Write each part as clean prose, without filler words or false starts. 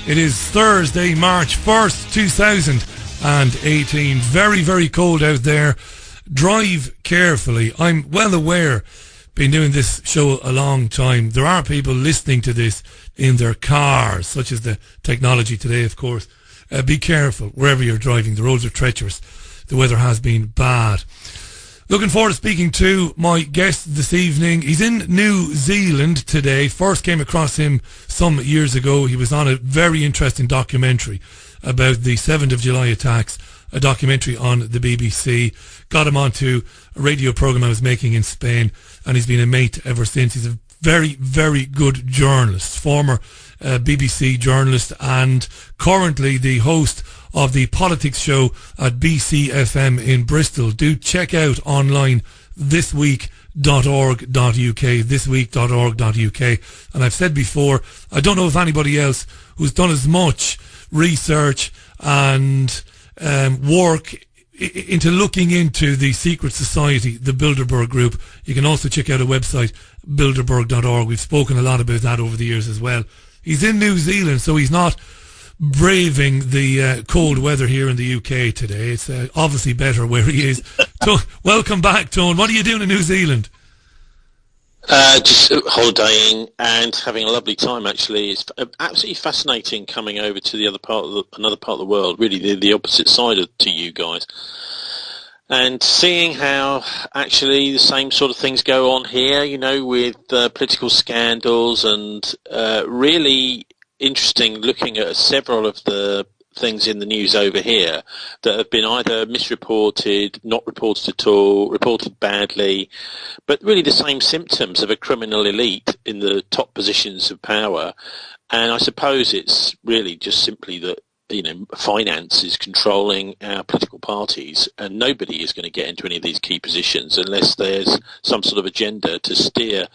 It is Thursday, March 1st, 2018. Very, very cold out there. Drive carefully. I'm well aware, been doing this show a long time, there are people listening to this in their cars, such as the technology today, of course. Be careful wherever you're driving. The roads are treacherous. The weather has been bad. Looking forward to speaking to my guest this evening. He's in New Zealand today. First came across him some years ago. He was on a very interesting documentary about the 7th of July attacks, a documentary on the BBC. Got him onto a radio program I was making in Spain, and he's been a mate ever since. He's a very, very good journalist, former BBC journalist, and currently the host of the politics show at BCFM in Bristol. Do check out online thisweek.org.uk, thisweek.org.uk. And I've said before, I don't know if anybody else who's done as much research and work into looking into the secret society, the Bilderberg Group. You can also check out a website, bilderberg.org. We've spoken a lot about that over the years as well. He's in New Zealand, so he's not braving the cold weather here in the UK today. It's obviously better where he is. Welcome back, Tone. What are you doing in New Zealand? Just holidaying and having a lovely time, actually. It's absolutely fascinating coming over to the other part of another part of the world, really the opposite side to you guys, and seeing how actually the same sort of things go on here, you know, with political scandals, and really interesting looking at several of the things in the news over here that have been either misreported, not reported at all, reported badly, but really the same symptoms of a criminal elite in the top positions of power. And I suppose it's really just simply that, you know, finance is controlling our political parties, and nobody is going to get into any of these key positions unless there's some sort of agenda to steer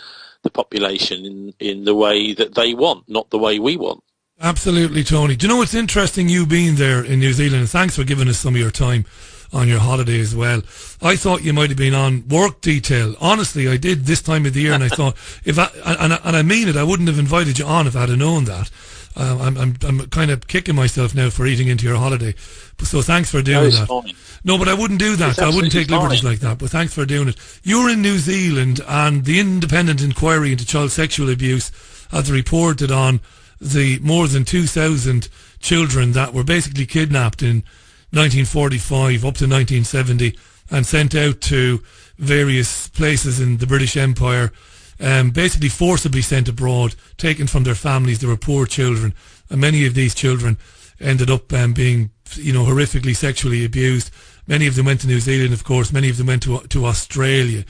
the population in the way that they want, not the way we want. Absolutely, Tony. Do you know what's interesting, you being there in New Zealand, and thanks for giving us some of your time on your holiday as well. I thought you might have been on work detail. Honestly, I did this time of the year, and I thought, and I mean it, I wouldn't have invited you on if I'd have known that. I'm kind of kicking myself now for eating into your holiday. So thanks for doing that. Fine. No, but I wouldn't do that. I wouldn't take liberties like that. But thanks for doing it. You're in New Zealand, and the independent inquiry into child sexual abuse has reported on the more than 2,000 children that were basically kidnapped in 1945 up to 1970 and sent out to various places in the British Empire, basically forcibly sent abroad, taken from their families. They were poor children, and many of these children ended up being, you know, horrifically sexually abused. Many of them went to New Zealand, of course. Many of them went to Australia.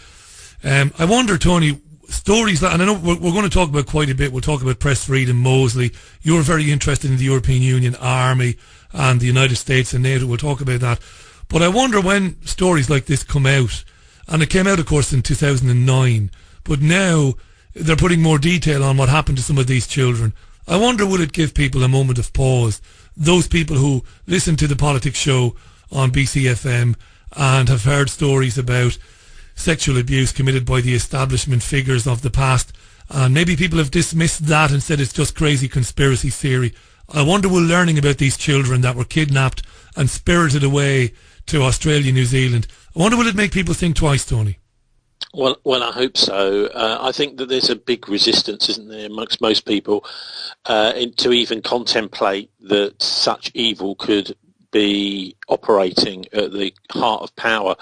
I wonder, Tony, stories like, and I know we're going to talk about quite a bit. We'll talk about press freedom, Mosley. You're very interested in the European Union Army and the United States and NATO. We'll talk about that. But I wonder when stories like this come out, and it came out, of course, in 2009, but now they're putting more detail on what happened to some of these children. I wonder, will it give people a moment of pause? Those people who listen to the politics show on BCFM and have heard stories about sexual abuse committed by the establishment figures of the past, and maybe people have dismissed that and said it's just crazy conspiracy theory. I wonder, will learning about these children that were kidnapped and spirited away to Australia, New Zealand, I wonder, will it make people think twice, Tony? Well, I hope so. I think that there's a big resistance, isn't there, amongst most people to even contemplate that such evil could be operating at the heart of power.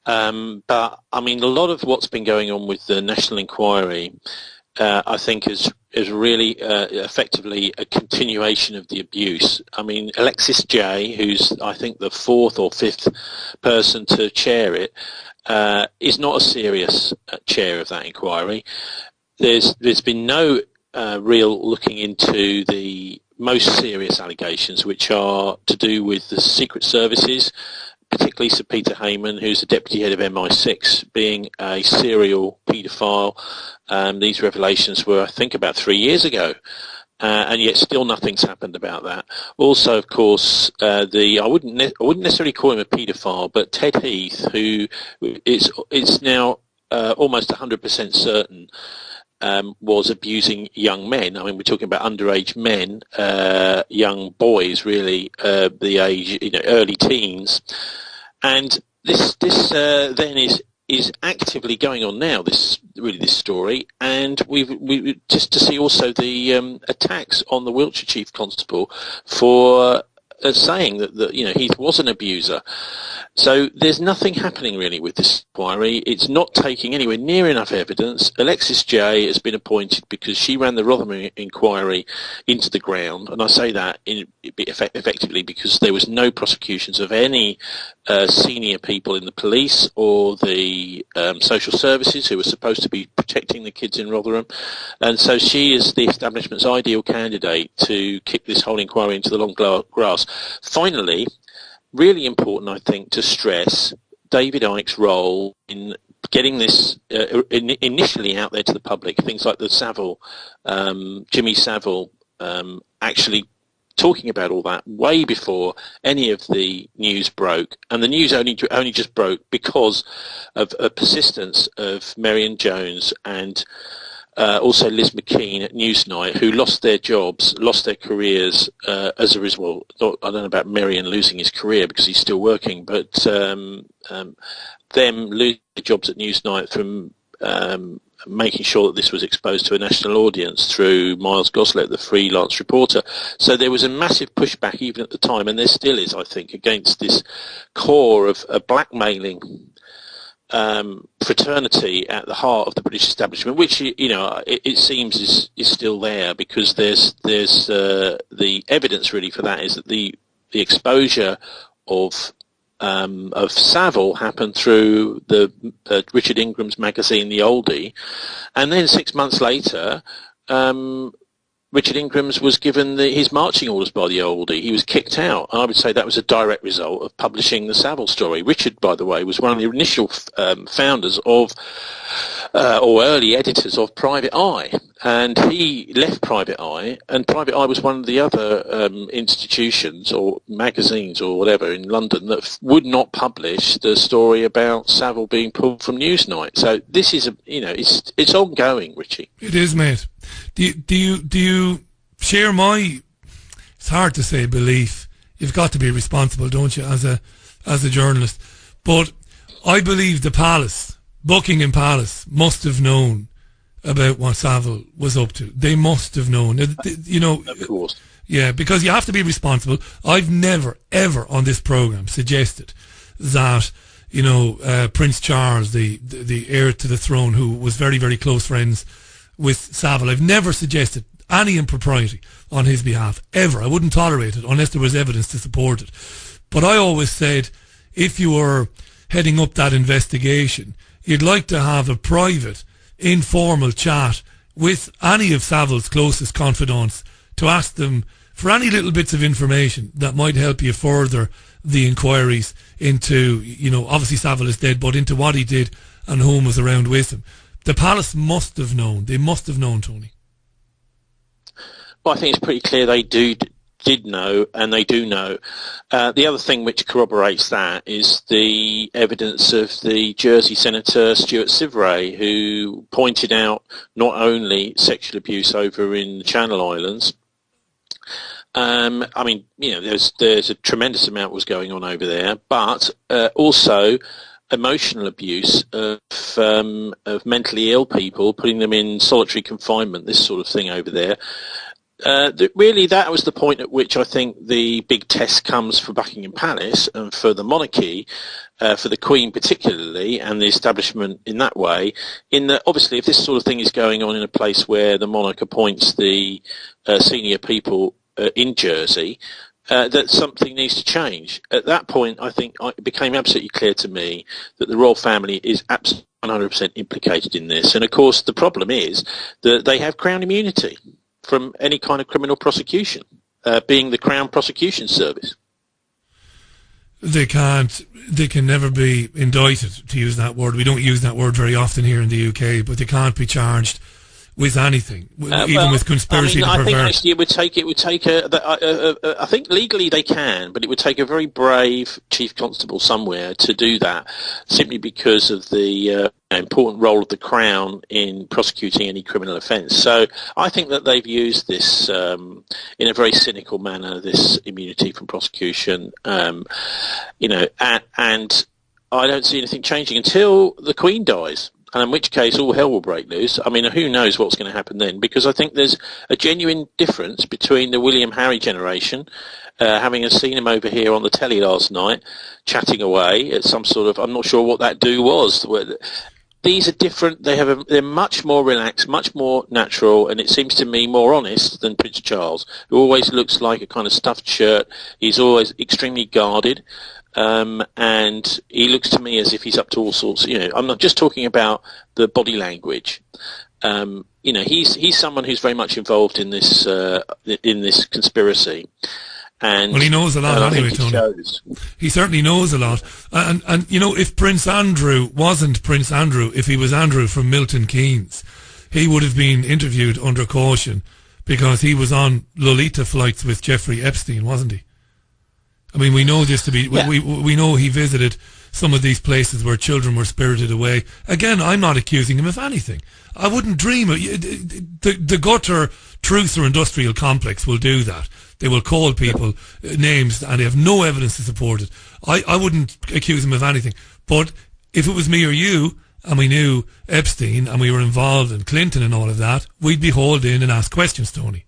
But I mean, a lot of what's been going on with the National Inquiry, I think is really effectively a continuation of the abuse. I mean, Alexis Jay, who's I think the fourth or fifth person to chair it, is not a serious chair of that inquiry. There's been no real looking into the most serious allegations, which are to do with the secret services, particularly Sir Peter Heyman, who's the deputy head of MI6, being a serial paedophile. These revelations were, I think, about 3 years ago. And yet still nothing's happened about that. Also, of course, I wouldn't necessarily call him a paedophile, but Ted Heath, who it's now almost 100% certain was abusing young men. I mean, we're talking about underage men, young boys, really, the age, early teens, and this then is actively going on now. This story, and we just to see also the attacks on the Wiltshire Chief Constable for saying that Heath was an abuser. So there's nothing happening really with this inquiry. It's not taking anywhere near enough evidence. Alexis Jay has been appointed because she ran the Rotherham inquiry into the ground, and I say that effectively because there was no prosecutions of any senior people in the police or the social services who were supposed to be protecting the kids in Rotherham, and so she is the establishment's ideal candidate to kick this whole inquiry into the long grass. Finally, really important, I think, to stress David Icke's role in getting this initially out there to the public. Things like the Savile, Jimmy Savile, actually talking about all that way before any of the news broke, and the news only just broke because of a persistence of Marion Jones and also Liz McKean at Newsnight, who lost their jobs, lost their careers as a result. I don't know about Marion losing his career because he's still working, but them losing their jobs at Newsnight from making sure that this was exposed to a national audience through Miles Gosling, the freelance reporter. So there was a massive pushback even at the time, and there still is, I think, against this core of blackmailing fraternity at the heart of the British establishment, which it seems is still there, because there's the evidence really for that is that the exposure of Savile happened through the Richard Ingram's magazine, The Oldie, and then 6 months later, Richard Ingram's was given his marching orders by the Oldie. He was kicked out. I would say that was a direct result of publishing the Savile story. Richard, by the way, was one of the initial founders of, or early editors of Private Eye. And he left Private Eye, and Private Eye was one of the other institutions or magazines or whatever in London that would not publish the story about Savile being pulled from Newsnight. So this is it's ongoing, Richie. It is, mate. Do you share my, it's hard to say, belief? You've got to be responsible, don't you, as a journalist? But I believe the palace, Buckingham Palace, must have known about what Savile was up to. They must have known. Of course. Yeah, because you have to be responsible. I've never, ever on this programme suggested that, Prince Charles, the heir to the throne, who was very, very close friends with Savile, I've never suggested any impropriety on his behalf, ever. I wouldn't tolerate it unless there was evidence to support it. But I always said, if you were heading up that investigation, you'd like to have a private, informal chat with any of Savile's closest confidants to ask them for any little bits of information that might help you further the inquiries into, obviously Savile is dead, but into what he did and whom was around with him. The palace must have known. They must have known, Tony. Well, I think it's pretty clear they did know, and they do know. The other thing which corroborates that is the evidence of the Jersey Senator Stuart Sivray, who pointed out not only sexual abuse over in the Channel Islands. There's a tremendous amount was going on over there, but also emotional abuse of mentally ill people, putting them in solitary confinement, this sort of thing over there. Really, that was the point at which I think the big test comes for Buckingham Palace and for the monarchy, for the Queen particularly, and the establishment in that way, in that obviously if this sort of thing is going on in a place where the monarch appoints the senior people in Jersey, that something needs to change. At that point, I think it became absolutely clear to me that the royal family is absolutely 100% implicated in this. And of course, the problem is that they have Crown immunity from any kind of criminal prosecution, being the Crown Prosecution Service. They can never be indicted, to use that word. We don't use that word very often here in the UK, but they can't be charged with anything, even with conspiracy to pervert. I think actually it would take I think legally they can, but it would take a very brave chief constable somewhere to do that, simply because of the important role of the Crown in prosecuting any criminal offence. So I think that they've used this in a very cynical manner, this immunity from prosecution, and I don't see anything changing until the Queen dies. And in which case all hell will break loose. I mean, who knows what's going to happen then? Because I think there's a genuine difference between the William Harry generation, having seen him over here on the telly last night, chatting away at some sort of, I'm not sure what that do was. These are different. They're much more relaxed, much more natural, and it seems to me more honest than Prince Charles, who always looks like a kind of stuffed shirt. He's always extremely guarded. And he looks to me as if he's up to all sorts. I'm not just talking about the body language. He's someone who's very much involved in this conspiracy. And well, he knows a lot anyway, Tony. He certainly knows a lot. And if Prince Andrew wasn't Prince Andrew, if he was Andrew from Milton Keynes, he would have been interviewed under caution because he was on Lolita flights with Jeffrey Epstein, wasn't he? I mean, we know this to be. Yeah. We know he visited some of these places where children were spirited away. Again, I'm not accusing him of anything. I wouldn't dream of the gutter truther industrial complex will do that. They will call people names and they have no evidence to support it. I wouldn't accuse him of anything. But if it was me or you and we knew Epstein and we were involved in Clinton and all of that, we'd be hauled in and asked questions, Tony.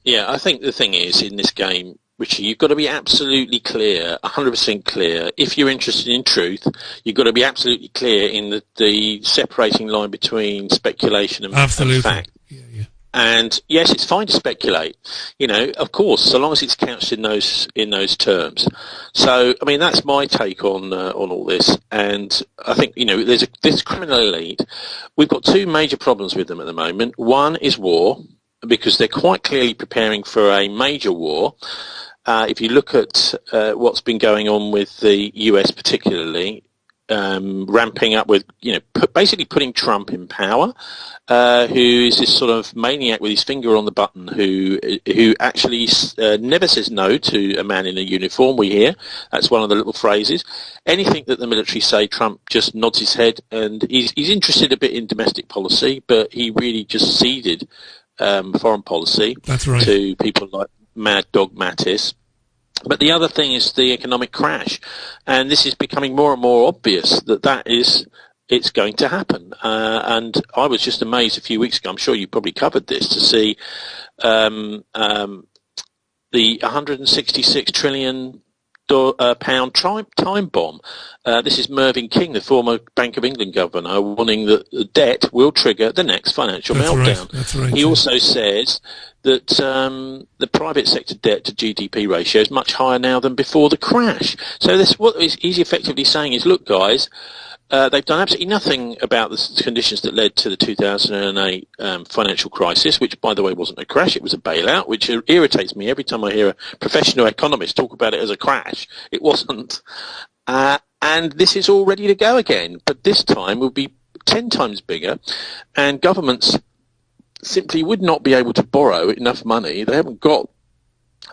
Yeah, I think the thing is in this game, Richie, you've got to be absolutely clear, 100% clear. If you're interested in truth, you've got to be absolutely clear in the separating line between speculation and fact. Yeah. And yes, it's fine to speculate, of course, so long as it's couched in those terms. So, I mean, that's my take on all this. And I think, there's this criminal elite. We've got two major problems with them at the moment. One is war, because they're quite clearly preparing for a major war. If you look at what's been going on with the US particularly, ramping up with, basically putting Trump in power, who is this sort of maniac with his finger on the button who actually never says no to a man in a uniform, we hear. That's one of the little phrases. Anything that the military say, Trump just nods his head, and he's interested a bit in domestic policy, but he really just ceded foreign policy. That's right. To people like Mad Dog Mattis. But the other thing is the economic crash, and this is becoming more and more obvious it's going to happen. And I was just amazed a few weeks ago, I'm sure you probably covered this, to see the 166 trillion pound time bomb. This is Mervyn King, the former Bank of England governor, warning that the debt will trigger the next financial meltdown. That's right. He also says that the private sector debt to GDP ratio is much higher now than before the crash. So what he's effectively saying is, look, guys, they've done absolutely nothing about the conditions that led to the 2008 financial crisis, which, by the way, wasn't a crash. It was a bailout, which irritates me every time I hear a professional economist talk about it as a crash. It wasn't. And this is all ready to go again. But this time will be 10 times bigger, and governments simply would not be able to borrow enough money. They haven't got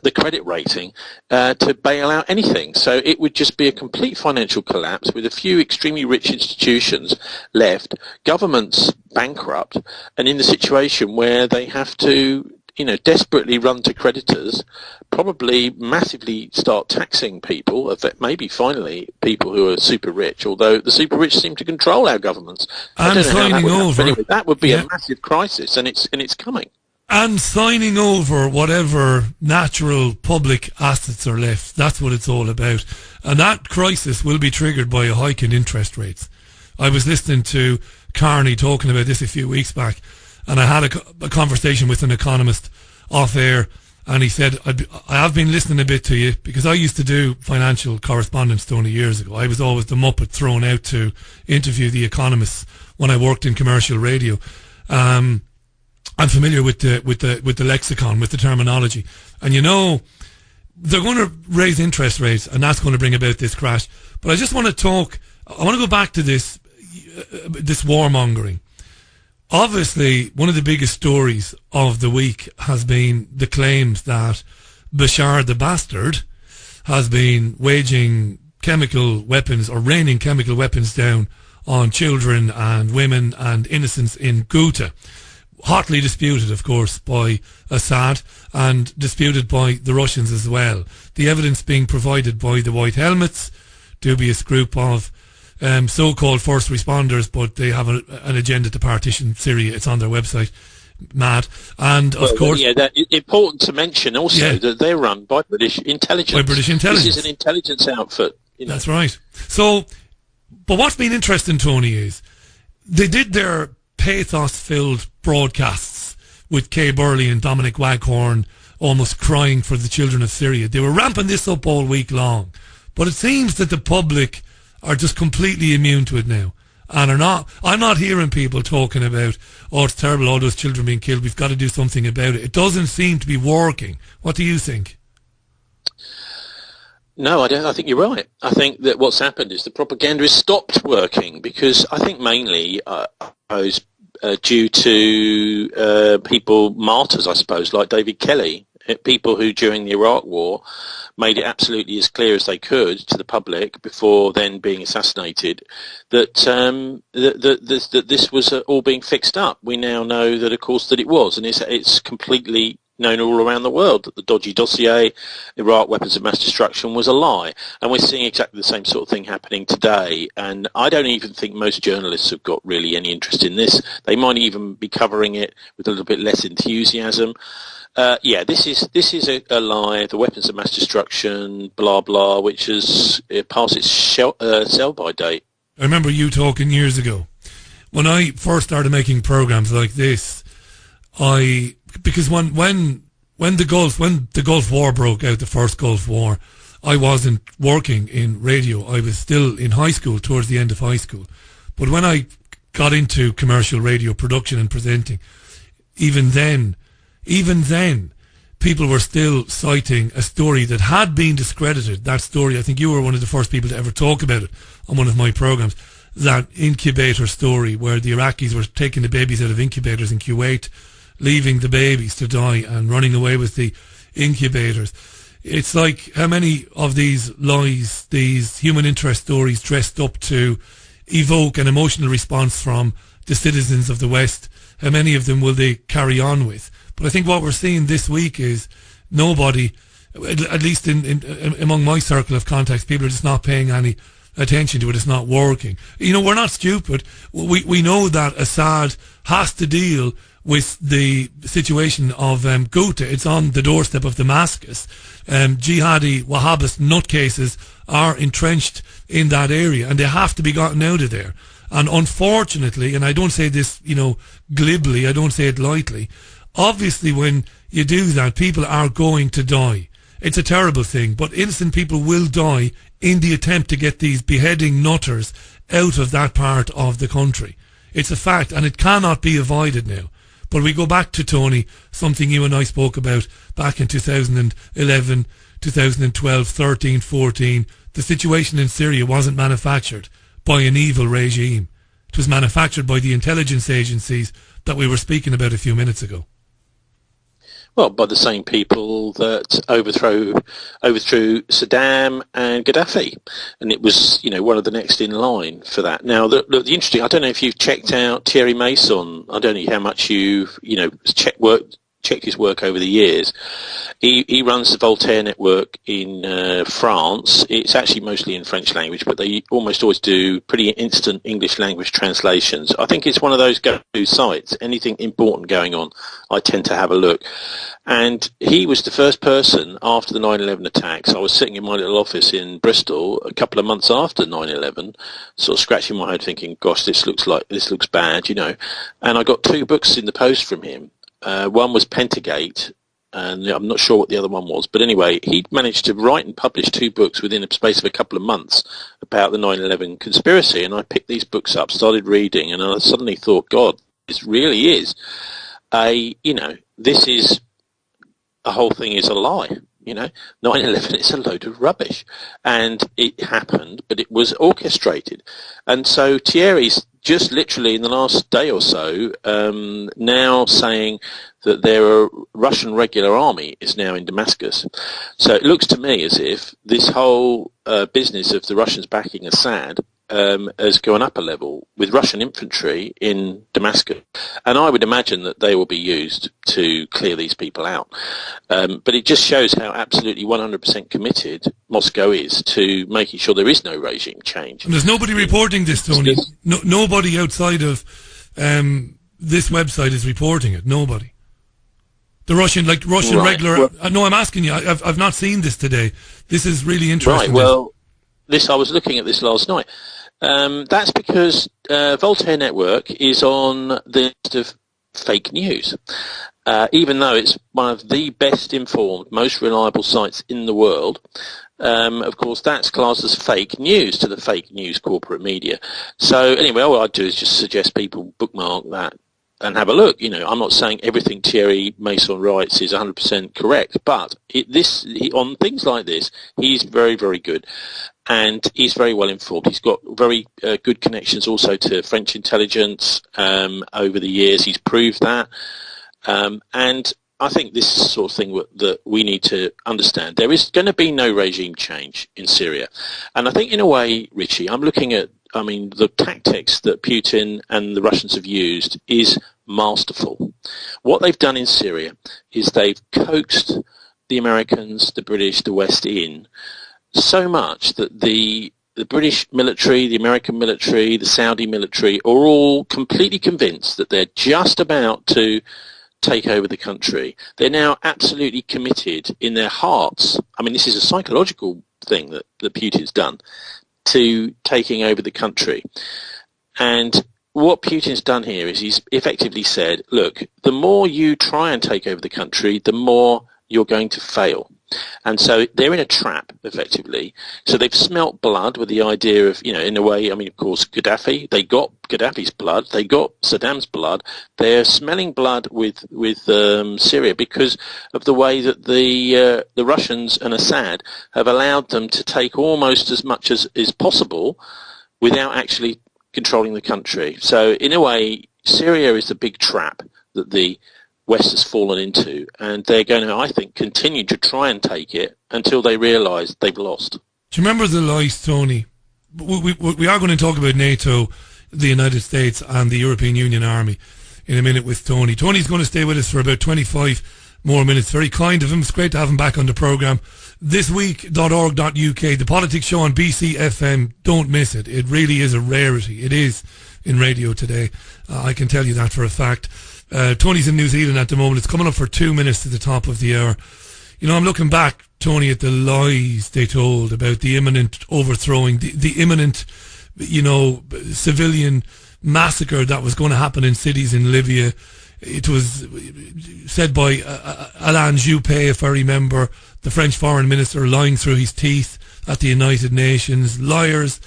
the credit rating to bail out anything. So it would just be a complete financial collapse with a few extremely rich institutions left, governments bankrupt, and in the situation where they have to, desperately run to creditors, probably massively start taxing people, maybe finally people who are super rich, although the super rich seem to control our governments. And signing over. Anyway, that would be a massive crisis, and it's coming. And signing over whatever natural public assets are left. That's what it's all about. And that crisis will be triggered by a hike in interest rates. I was listening to Carney talking about this a few weeks back, and I had a conversation with an economist off air, and he said, I have been listening a bit to you, because I used to do financial correspondence 20 years ago. I was always the muppet thrown out to interview the economists when I worked in commercial radio. I'm familiar with the lexicon, with the terminology. And they're going to raise interest rates, and that's going to bring about this crash. But I just want to go back to this warmongering. Obviously, one of the biggest stories of the week has been the claims that Bashar the Bastard has been waging chemical weapons or raining chemical weapons down on children and women and innocents in Ghouta. Hotly disputed, of course, by Assad and disputed by the Russians as well. The evidence being provided by the White Helmets, dubious group of so-called first responders, but they have an agenda to partition Syria. It's on their website. Mad. And of course, important to mention also that they're run by British intelligence. By British intelligence. This is an intelligence outfit. That's right. So, but what's been interesting, Tony, is they did their pathos-filled broadcasts with Kay Burley and Dominic Waghorn almost crying for the children of Syria. They were ramping this up all week long, but it seems that the public are just completely immune to it now. And I'm not hearing people talking about, oh, it's terrible, all those children being killed, we've got to do something about it. It doesn't seem to be working. What do you think? No, I don't. I think you're right. I think that what's happened is the propaganda has stopped working because I think mainly due to people, martyrs, I suppose, like David Kelly, people who during the Iraq War made it absolutely as clear as they could to the public before then being assassinated that that this was all being fixed up. We now know that, of course, that it was, and it's completely known all around the world that the dodgy dossier, Iraq weapons of mass destruction, was a lie. And we're seeing exactly the same sort of thing happening today. And I don't even think most journalists have got really any interest in this. They might even be covering it with a little bit less enthusiasm. This is a lie, the weapons of mass destruction, blah, blah, which has passed its sell-by date. I remember you talking years ago. When I first started making programs like this, because when the Gulf War broke out, the first Gulf War, I wasn't working in radio. I was still in high school, towards the end of high school. But when I got into commercial radio production and presenting, even then, people were still citing a story that had been discredited. That story, I think you were one of the first people to ever talk about it on one of my programs, that incubator story where the Iraqis were taking the babies out of incubators in Kuwait, leaving the babies to die and running away with the incubators. It's like how many of these lies, these human interest stories dressed up to evoke an emotional response from the citizens of the West, how many of them will they carry on with? But I think what we're seeing this week is nobody, at least in among my circle of contacts, people are just not paying any attention to it. It's not working. You know, we're not stupid. We know that Assad has to deal with the situation of Ghouta. It's on the doorstep of Damascus. Jihadi Wahhabist nutcases are entrenched in that area and they have to be gotten out of there. And unfortunately, and I don't say this, glibly, I don't say it lightly, obviously when you do that, people are going to die. It's a terrible thing, but innocent people will die in the attempt to get these beheading nutters out of that part of the country. It's a fact, and it cannot be avoided now. But we go back to, Tony, something you and I spoke about back in 2011, 2012, 13, 14. The situation in Syria wasn't manufactured by an evil regime. It was manufactured by the intelligence agencies that we were speaking about a few minutes ago. Well, by the same people that overthrew Saddam and Gaddafi, and it was, one of the next in line for that. Now, the interesting, I don't know if you've checked out Thierry Mason. I don't know how much you've, checked his work over the years. He runs the Voltaire Network in France. It's actually mostly in French language, but they almost always do pretty instant English language translations. I think it's one of those go-to sites. Anything important going on, I tend to have a look. And he was the first person after the 9/11 attacks. I was sitting in my little office in Bristol a couple of months after 9/11, sort of scratching my head thinking, gosh, this looks bad, And I got 2 books in the post from him. One was Pentagate, and I'm not sure what the other one was. But anyway, he managed to write and publish 2 books within a space of a couple of months about the 9/11 conspiracy. And I picked these books up, started reading, and I suddenly thought, God, this really is this is, the whole thing is a lie. 9/11 is a load of rubbish. And it happened, but it was orchestrated. And so Thierry's just literally in the last day or so, now saying that their Russian regular army is now in Damascus. So it looks to me as if this whole business of the Russians backing Assad has gone up a level with Russian infantry in Damascus. And I would imagine that they will be used to clear these people out. But it just shows how absolutely 100% committed Moscow is to making sure there is no regime change. And there's nobody reporting this, Tony. Nobody outside of this website is reporting it. Nobody. The Russian right. Regular... no, I'm asking you. I've not seen this today. This is really interesting. Right, well, I was looking at this last night. That's because Voltaire Network is on the list of fake news, even though it's one of the best informed, most reliable sites in the world. Of course, that's classed as fake news to the fake news corporate media. So anyway, all I'd do is just suggest people bookmark that and have a look. I'm not saying everything Thierry Mason writes is 100% correct, but on things like this, he's very, very good. And he's very well informed. He's got very good connections also to French intelligence over the years. He's proved that. And I think this is the sort of thing that we need to understand. There is going to be no regime change in Syria. And I think in a way, Richie, I'm looking at, the tactics that Putin and the Russians have used is masterful. What they've done in Syria is they've coaxed the Americans, the British, the West in so much that the British military, the American military, the Saudi military are all completely convinced that they're just about to take over the country. They're now absolutely committed in their hearts. This is a psychological thing that Putin's done to taking over the country. And what Putin's done here is he's effectively said, look, the more you try and take over the country, the more you're going to fail. And so they're in a trap, effectively. So they've smelt blood with the idea of, in a way, of course, Gaddafi, they got Gaddafi's blood, they got Saddam's blood. They're smelling blood with Syria because of the way that the Russians and Assad have allowed them to take almost as much as is possible without actually controlling the country. So in a way, Syria is the big trap that the West has fallen into, and they're going to, I think, continue to try and take it until they realise they've lost. Do you remember the lies, Tony? We are going to talk about NATO, the United States, and the European Union Army in a minute with Tony. Tony's going to stay with us for about 25 more minutes. Very kind of him. It's great to have him back on the programme. Thisweek.org.uk, the politics show on BCFM. Don't miss it. It really is a rarity. It is in radio today. I can tell you that for a fact. Tony's in New Zealand at the moment. It's coming up for 2 minutes to the top of the hour. I'm looking back, Tony, at the lies they told about the imminent overthrowing, the imminent, civilian massacre that was going to happen in cities in Libya. It was said by Alain Juppé, if I remember, the French foreign minister, lying through his teeth at the United Nations. Liars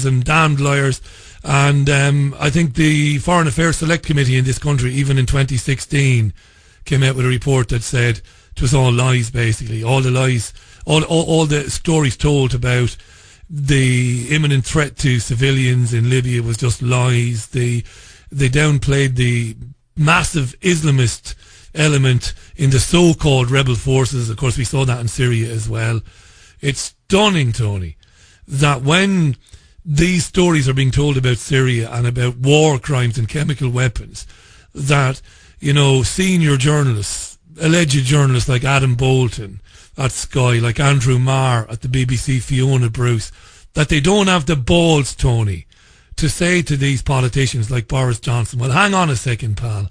and damned liars. And I think the Foreign Affairs Select Committee in this country, even in 2016, came out with a report that said it was all lies, basically. All the lies, all the stories told about the imminent threat to civilians in Libya was just lies. They downplayed the massive Islamist element in the so-called rebel forces. Of course, we saw that in Syria as well. It's stunning, Tony, that when these stories are being told about Syria and about war crimes and chemical weapons, that, senior journalists, alleged journalists like Adam Bolton at Sky, like Andrew Marr at the BBC, Fiona Bruce, that they don't have the balls, Tony, to say to these politicians like Boris Johnson, well, hang on a second, pal.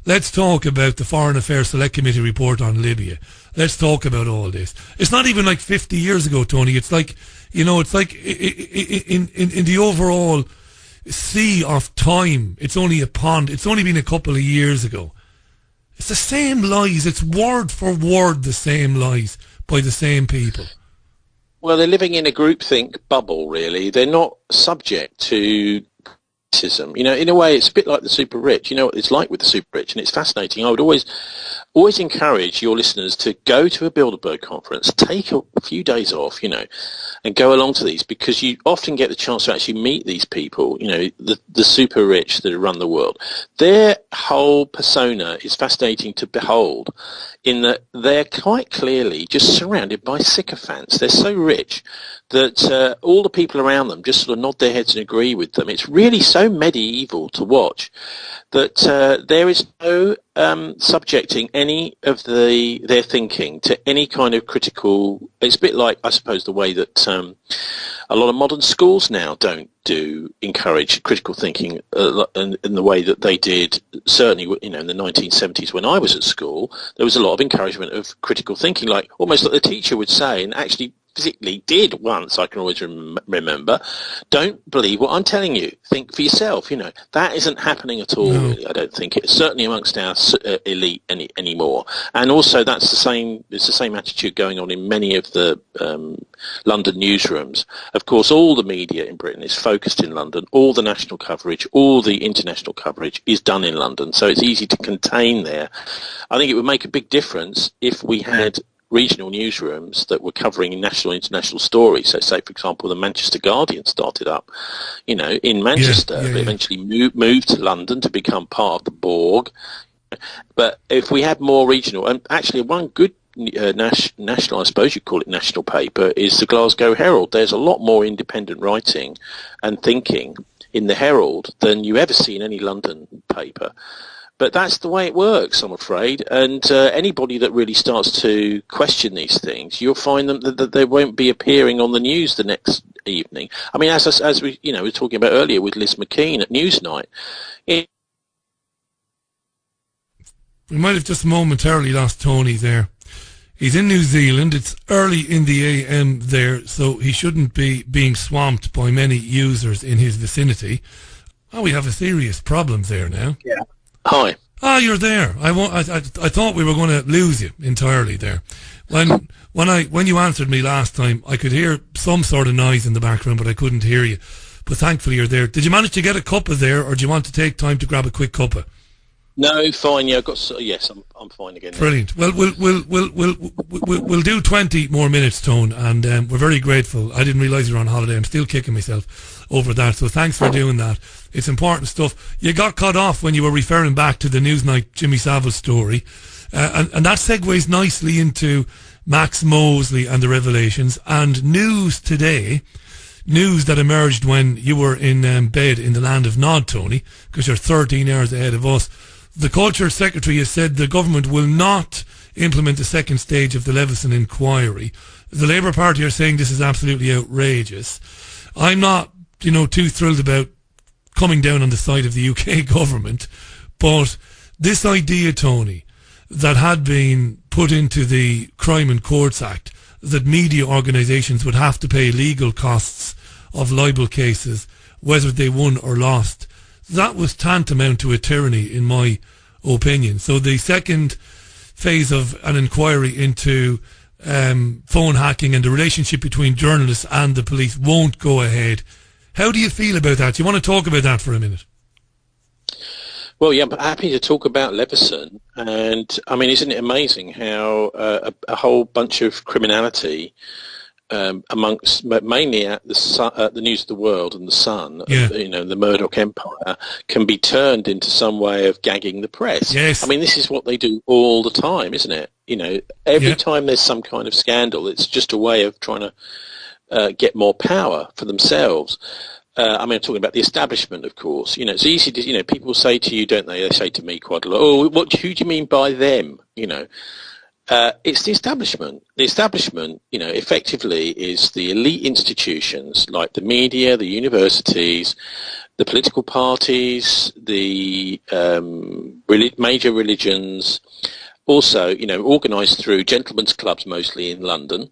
Let's talk about the Foreign Affairs Select Committee report on Libya. Let's talk about all this. It's not even like 50 years ago, Tony. It's like, it's like in the overall sea of time, it's only a pond. It's only been a couple of years ago. It's the same lies. It's word for word the same lies by the same people. Well, they're living in a groupthink bubble, really. They're not subject to criticism. In a way, it's a bit like the super rich. You know what it's like with the super rich, and it's fascinating. I would always always encourage your listeners to go to a Bilderberg conference, take a few days off, and go along to these, because you often get the chance to actually meet these people, the super rich that run the world. Their whole persona is fascinating to behold, in that they're quite clearly just surrounded by sycophants. They're so rich that all the people around them just sort of nod their heads and agree with them. It's really so medieval to watch that there is no subjecting any of their thinking to any kind of critical. It's a bit like, I suppose, the way that a lot of modern schools now don't encourage critical thinking in the way that they did, certainly, in the 1970s when I was at school. There was a lot of encouragement of critical thinking, like almost like the teacher would say, and actually physically did once, I can always remember, don't believe what I'm telling you, think for yourself. That isn't happening at all. No. Really, I don't think it's certainly amongst our elite anymore. And also it's the same attitude going on in many of the London newsrooms. Of course, all the media in Britain is focused in London. All the national coverage, all the international coverage is done in London, so it's easy to contain there. I think it would make a big difference if we had regional newsrooms that were covering national and international stories. So, say, for example, the Manchester Guardian started up, in Manchester, but eventually moved to London to become part of the Borg. But if we had more regional, and actually one good national, I suppose you'd call it national paper, is the Glasgow Herald. There's a lot more independent writing and thinking in the Herald than you ever see in any London paper. But that's the way it works, I'm afraid. And anybody that really starts to question these things, you'll find them that they won't be appearing on the news the next evening. I mean, as we were talking about earlier with Liz McKean at Newsnight. We might have just momentarily lost Tony there. He's in New Zealand. It's early in the AM there, so he shouldn't be being swamped by many users in his vicinity. Oh, we have a serious problem there now. Yeah. Hi. Ah, you're there. I thought we were going to lose you entirely there. When you answered me last time, I could hear some sort of noise in the background, but I couldn't hear you. But thankfully you're there. Did you manage to get a cuppa there, or do you want to take time to grab a quick cuppa? No, fine. Yeah, yes, I'm fine again. Now. Brilliant. Well, we'll do 20 more minutes, Tone, and we're very grateful. I didn't realise you were on holiday. I'm still kicking myself over that. So thanks for doing that. It's important stuff. You got cut off when you were referring back to the Newsnight Jimmy Savile story, and that segues nicely into Max Mosley and the revelations and news today. News that emerged when you were in bed in the land of Nod, Tony, because you're 13 hours ahead of us. The Culture Secretary has said the government will not implement the second stage of the Leveson inquiry. The Labour Party are saying this is absolutely outrageous. I'm not, too thrilled about coming down on the side of the UK government, but this idea, Tony, that had been put into the Crime and Courts Act, that media organisations would have to pay legal costs of libel cases, whether they won or lost, that was tantamount to a tyranny, in my opinion. So the second phase of an inquiry into phone hacking and the relationship between journalists and the police won't go ahead. How do you feel about that? Do you want to talk about that for a minute? Well, yeah, I'm happy to talk about Leveson. And, I mean, isn't it amazing how a whole bunch of criminality amongst mainly at the News of the World and the Sun, the Murdoch empire, can be turned into some way of gagging the press. Yes. I mean, this is what they do all the time, isn't it? Every time there's some kind of scandal, it's just a way of trying to get more power for themselves. I'm talking about the establishment, of course. It's easy to, people say to you, don't they? They say to me quite a lot, oh, who do you mean by them? It's the establishment. The establishment, effectively is the elite institutions like the media, the universities, the political parties, the major religions, also, organised through gentlemen's clubs mostly in London.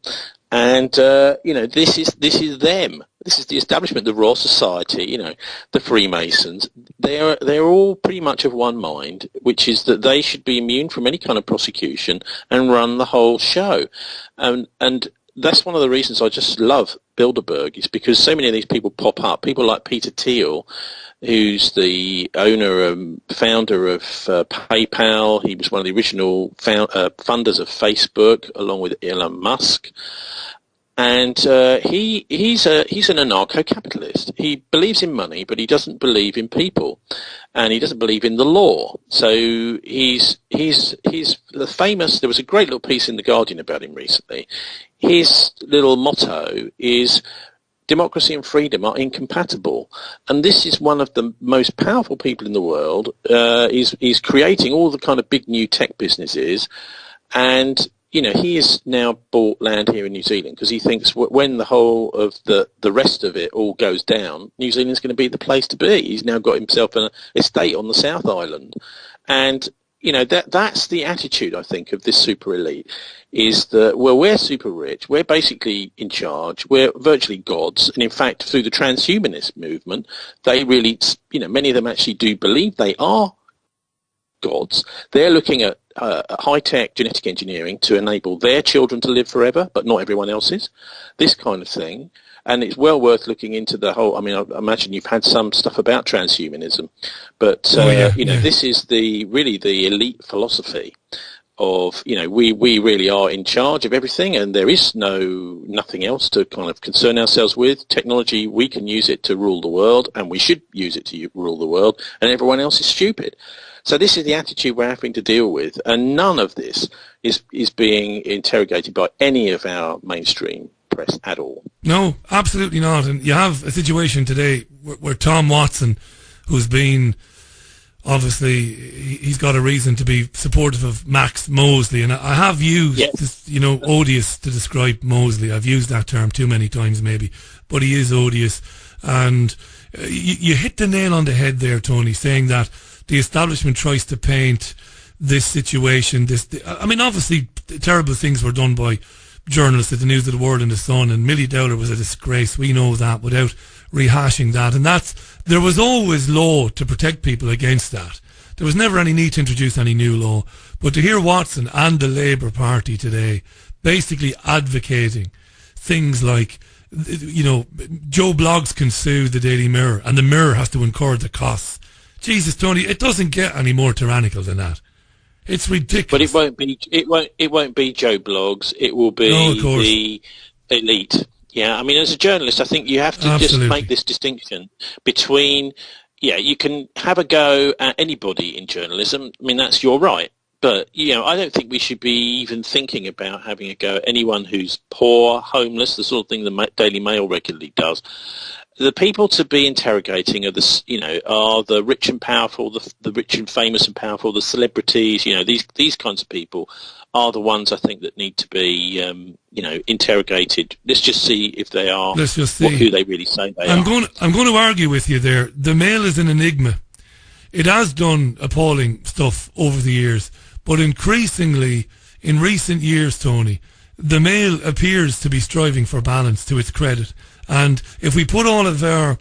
And, this is them. This is the establishment, the Royal Society, the Freemasons. They're all pretty much of one mind, which is that they should be immune from any kind of prosecution and run the whole show. And that's one of the reasons I just love Bilderberg, is because so many of these people pop up. People like Peter Thiel, who's the owner and founder of PayPal. He was one of the original funders of Facebook, along with Elon Musk. And he's an anarcho-capitalist. He believes in money, but he doesn't believe in people, and he doesn't believe in the law. So he's the famous. There was a great little piece in The Guardian about him recently. His little motto is, democracy and freedom are incompatible. And this is one of the most powerful people in the world. He's creating all the kind of big new tech businesses, and he has now bought land here in New Zealand because he thinks when the whole of the rest of it all goes down, New Zealand's going to be the place to be. He's now got himself an estate on the South Island. And, that's the attitude, I think, of this super elite, is that, well, we're super rich, we're basically in charge, we're virtually gods. And in fact, through the transhumanist movement, they really, many of them actually do believe they are gods. They're looking at high-tech genetic engineering to enable their children to live forever, but not everyone else's, this kind of thing. And it's well worth looking into the whole, I imagine you've had some stuff about transhumanism, but, this is really the elite philosophy of, we really are in charge of everything, and there is nothing else to kind of concern ourselves with. Technology, we can use it to rule the world, and we should use it to rule the world, and everyone else is stupid. So this is the attitude we're having to deal with, and none of this is being interrogated by any of our mainstream press at all. No, absolutely not. And you have a situation today where Tom Watson, who's been, obviously, he's got a reason to be supportive of Max Mosley, and I have used this, odious to describe Mosley. I've used that term too many times maybe, but he is odious. And you hit the nail on the head there, Tony, saying that the establishment tries to paint this situation. Obviously, terrible things were done by journalists at the News of the World and the Sun, and Millie Dowler was a disgrace. We know that without rehashing that. And there was always law to protect people against that. There was never any need to introduce any new law. But to hear Watson and the Labour Party today basically advocating things like, Joe Bloggs can sue the Daily Mirror and the Mirror has to incur the costs. Jesus, Tony, it doesn't get any more tyrannical than that. It's ridiculous. But it won't be Joe Bloggs. It will be the elite. Yeah, as a journalist, I think you have to just make this distinction between, you can have a go at anybody in journalism. That's your right. But, I don't think we should be even thinking about having a go at anyone who's poor, homeless, the sort of thing the Daily Mail regularly does. The people to be interrogating are the rich and powerful, the rich and famous and powerful, the celebrities. These kinds of people are the ones I think that need to be interrogated. Let's just see if they are. Let's just see who they really say they are. I'm going to argue with you there. The Mail is an enigma. It has done appalling stuff over the years, but increasingly in recent years, Tony, the Mail appears to be striving for balance, to its credit. And if we put all of our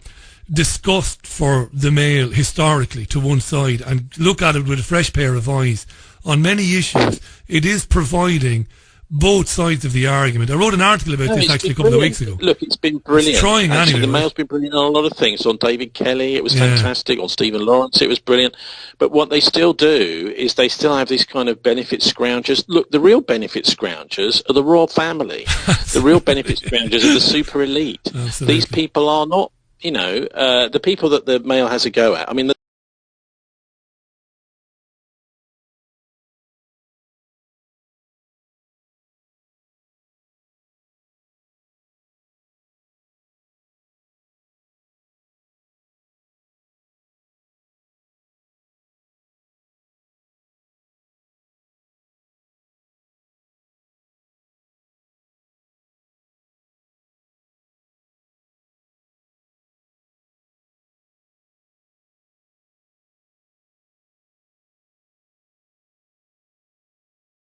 disgust for the Mail historically to one side and look at it with a fresh pair of eyes, on many issues, it is providing both sides of the argument. I wrote an article about this actually a couple of weeks ago. Look, it's been brilliant. It's trying anyway. The Mail's been brilliant on a lot of things. On David Kelly, it was fantastic. On Stephen Lawrence, it was brilliant. But what they still do is they still have these kind of benefit scroungers. Look, the real benefit scroungers are the royal family. The real benefit scroungers are the super elite. Absolutely. These people are not, the people that the Mail has a go at.